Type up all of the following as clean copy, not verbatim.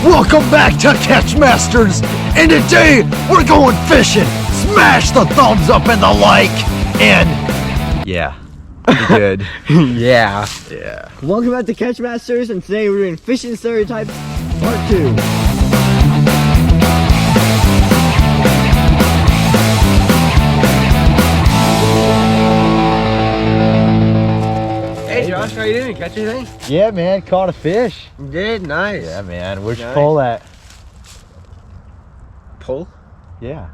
Welcome back to Catch Masters, and today we're going fishing. Smash the thumbs up and the like, and yeah, good. Yeah. Welcome back to Catch Masters, and today we're doing Fishing Stereotypes Part 2. Hey Josh, how you doing? Catch anything? Yeah, man, caught a fish. You did? Nice. Yeah, man. Where'd you Nice. pull that? Pole? Yeah.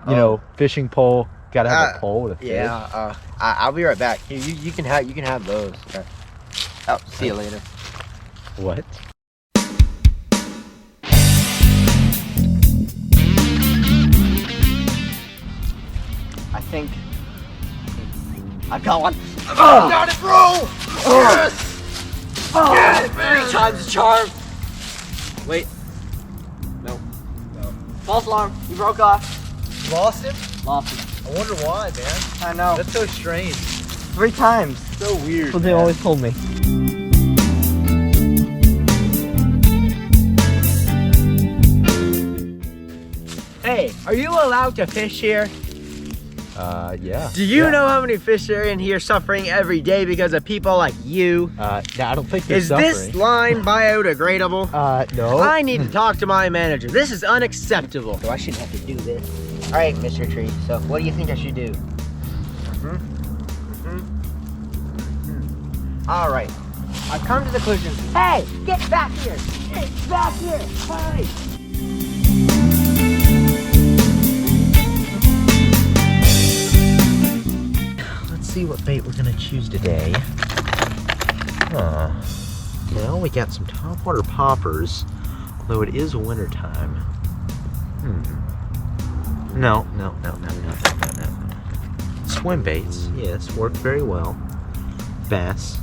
You know, fishing pole. Gotta have a pole to fish. Yeah. I'll be right back. You can have those. Okay. Oh, see you later. What? I think I got one. Got it, bro! Yes! Get it, man! 3 times the charm. Wait. No. False alarm. You broke off. Lost him? Lost it. I wonder why, man. I know. That's so strange. 3 times. So weird. That's what they always told me. Hey, are you allowed to fish here? Yeah. Do you know how many fish are in here suffering every day because of people like you? No, I don't think they're Is this line biodegradable? No. I need to talk to my manager. This is unacceptable. So I shouldn't have to do this. All right, Mr. Tree. So what do you think I should do? All right. I've come to the conclusion. Hey, get back here! Get back here! Hey! Let's see what bait we're gonna choose today. Well, we got some topwater poppers, although it is winter time. No. Swim baits, yes, work very well. Bass,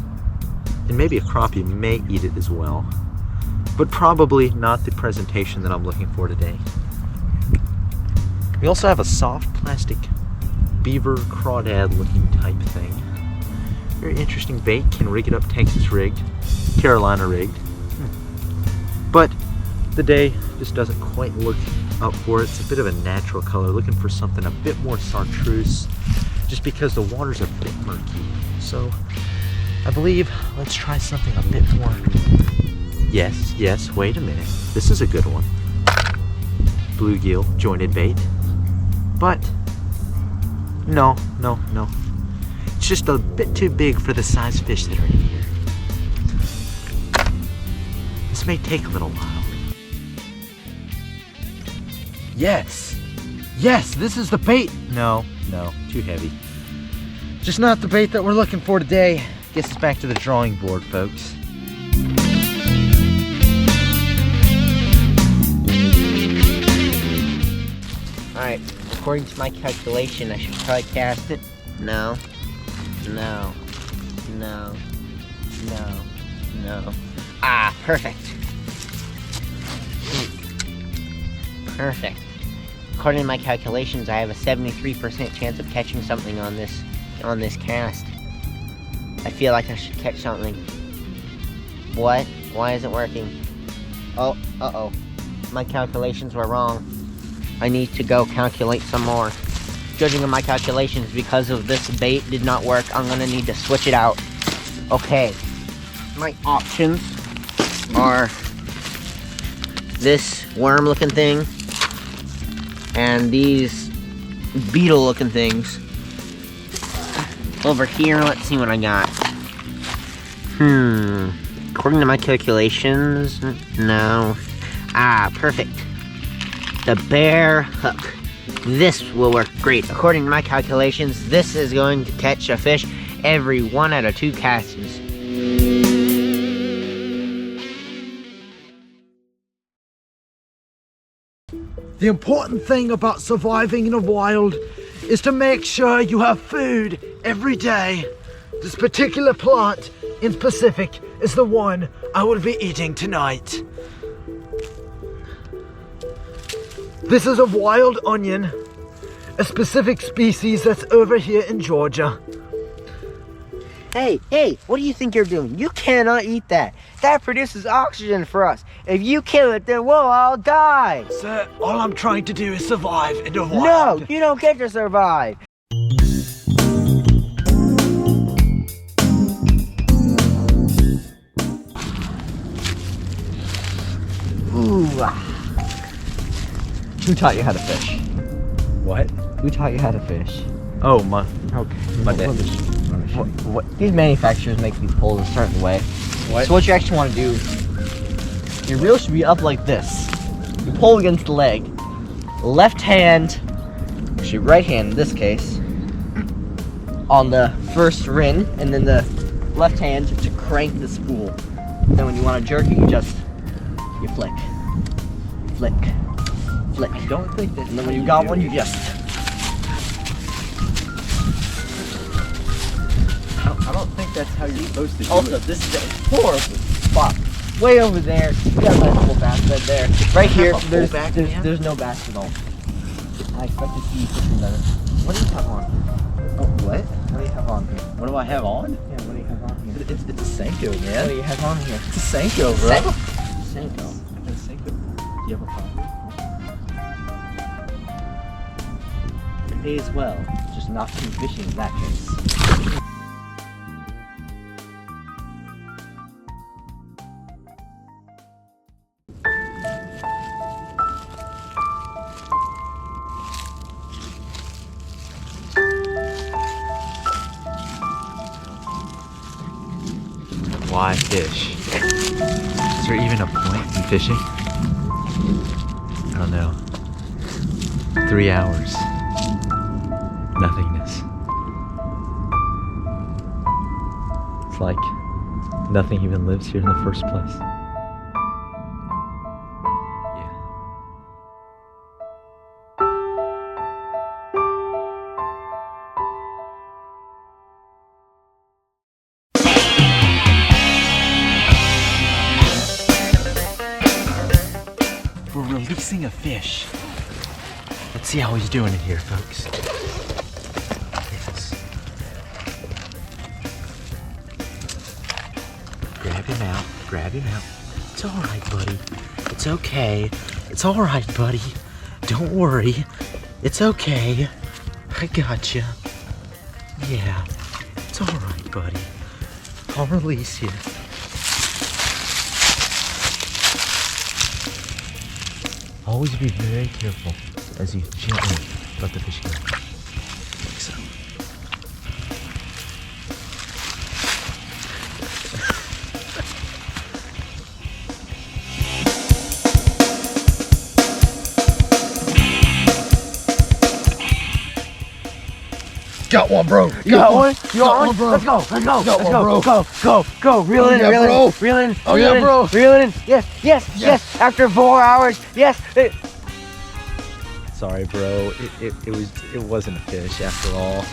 and maybe a crappie may eat it as well, but probably not the presentation that I'm looking for today. We also have a soft plastic beaver crawdad looking type thing. Very interesting bait, can rig it up Texas rigged, Carolina rigged. But the day just doesn't quite look up for it. It's a bit of a natural color, looking for something a bit more chartreuse, just because the water's a bit murky. So I believe let's try something a bit more. Yes, wait a minute. This is a good one. Bluegill jointed bait. But no. It's just a bit too big for the size fish that are in here. This may take a little while. Yes, this is the bait. No, too heavy. Just not the bait that we're looking for today. Guess it's back to the drawing board, folks. Alright, according to my calculation, I should probably cast it. No. Ah, perfect. Perfect. According to my calculations, I have a 73% chance of catching something on this cast. I feel like I should catch something. What? Why isn't it working? Oh, uh-oh. My calculations were wrong. I need to go calculate some more. Judging on my calculations, because of this bait did not work, I'm gonna need to switch it out. Okay. My options are this worm-looking thing and these beetle-looking things. Over here, let's see what I got. According to my calculations, no. Ah, perfect. The bear hook. This will work great. According to my calculations, this is going to catch a fish every 1 out of 2 casts. The important thing about surviving in the wild is to make sure you have food every day. This particular plant in specific is the one I will be eating tonight. This is a wild onion, a specific species that's over here in Georgia. Hey, what do you think you're doing? You cannot eat that. That produces oxygen for us. If you kill it, then we'll all die. Sir, all I'm trying to do is survive in the wild. No, you don't get to survive. Ooh. Who taught you how to fish? What? Who taught you how to fish? Oh, my dad. These manufacturers make these poles a certain way. What? So what you actually want to do, your reel should be up like this. You pull against the leg. Left hand, actually right hand in this case, on the first ring, and then the left hand to crank the spool. Then when you want to jerk it, you flick, flick, flick. I don't think that. And then when you got one, you just. I don't think that's how you're supposed to do Also, it. this is a horrible spot. Way over there, you got a nice little basket there. Right here, there's no basket at all. I expect to see you fishing better. What do you have on? Oh, what? What do you have on here? What do I have on? Yeah, what do you have on here? It's a Senko, What man. do you have on here? It's a Senko, bro. Senko. It's a Senko. Do you have a problem? It pays well, just not too fishing in that case. Why fish? Is there even a point in fishing? I don't know. 3 hours. Nothingness. It's like nothing even lives here in the first place. Yeah. We're releasing a fish. Let's see how he's doing it here, folks. Yes. Grab him out. Grab him out. It's all right, buddy. It's okay. It's all right, buddy. Don't worry. It's okay. I got you. Yeah. It's all right, buddy. I'll release you. Always be very careful as you gently let the fish go. Like so. Got one, bro. You got one? You got one? bro. Let's go, let's go, Got let's one, go, bro. go, reel in, yeah, reel bro. in, reel in, Oh, reel yeah, in, bro. reel in, yes, after 4 hours, yes. Sorry, bro. It wasn't a fish after all.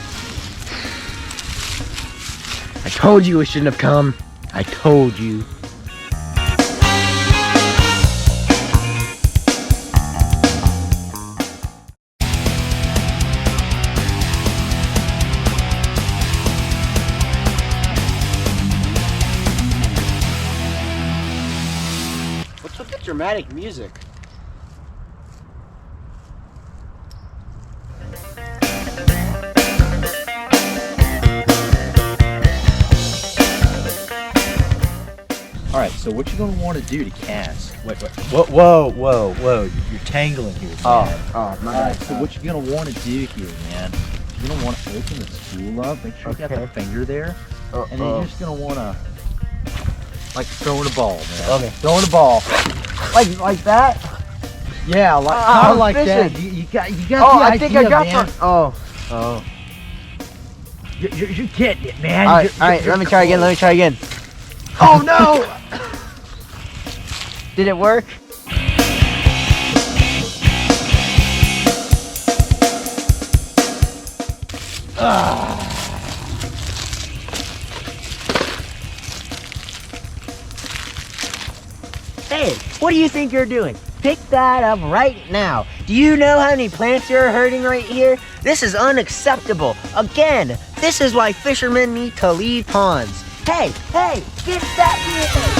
I told you it shouldn't have come. I told you. What's with the dramatic music? Alright, so what you're going to want to do to cast. Wait. Whoa. You're tangling here, man. Oh, my Alright, bad. so what you're going to want to do here, man, you're going to want to open the spool up. Make sure you got Okay. the finger there. And then you're just going to want to, like throwing a ball, man. Okay, throwing the ball. Like that? Yeah, like, I'm kind of like that. fishing. You got Oh, the I idea, think I got man. one. Oh. You're getting it, man. All right, let me try again. Oh, no! Did it work? Hey, what do you think you're doing? Pick that up right now. Do you know how many plants you're hurting right here? This is unacceptable. Again, this is why fishermen need to leave ponds. Hey, get that here!